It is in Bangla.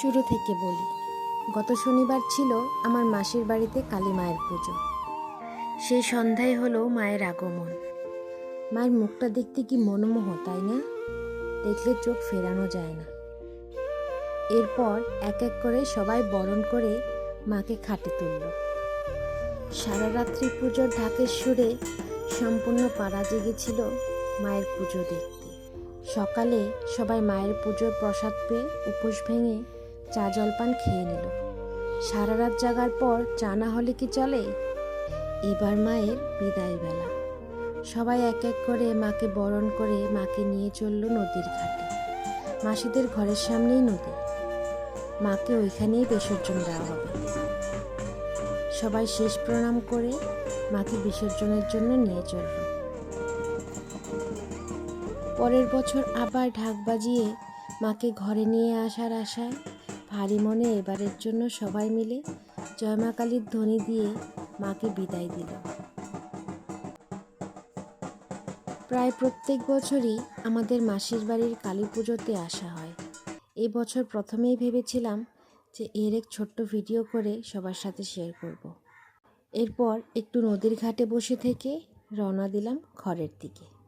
শুরু থেকে বলি। গত শনিবার ছিল আমার মাসির বাড়িতে কালী মায়ের পুজো। সেই সন্ধ্যায় হলো মায়ের আগমন। মায়ের মুখটা দেখতে কি মনোমোহ, তাই না? দেখলে চোখ ফেরানো যায় না। এরপর এক এক করে সবাই বরণ করে মাকে খাটে তুলল। সারা রাত্রি পুজোর ঢাকের সুরে সম্পূর্ণ পাড়া জেগেছিল মায়ের পুজো দেখতে। সকালে সবাই মায়ের পুজোর প্রসাদ পেয়ে উপোস ভেঙে চা জলপান খেয়ে নিল। সারা রাত জাগার পর চা না হলে কি চলে? এবার মায়ের বিদায় বেলা। সবাই এক এক করে মাকে বরণ করে মাকে নিয়ে চলল নদীর ঘাটে। মাসিদের ঘরের সামনেই নদী। মাকে ওইখানেই বিসর্জন দেওয়া হবে। সবাই শেষ প্রণাম করে মাকে বিসর্জনের জন্য নিয়ে চলল। পরের বছর আবার ঢাক বাজিয়ে মাকে ঘরে নিয়ে আসার আশায় ভারী মনে এবারের জন্য সবাই মিলে জয় মা কালীর ধ্বনি দিয়ে মাকে বিদায় দিল। প্রায় প্রত্যেক বছরই আমাদের মাসির বাড়ির কালী পুজোতে আসা হয়। এই বছর প্রথমেই ভেবেছিলাম যে এর এক ছোট্ট ভিডিও করে সবার সাথে শেয়ার করব। এরপর একটু নদীর ঘাটে বসে থেকে রওনা দিলাম ঘরের দিকে।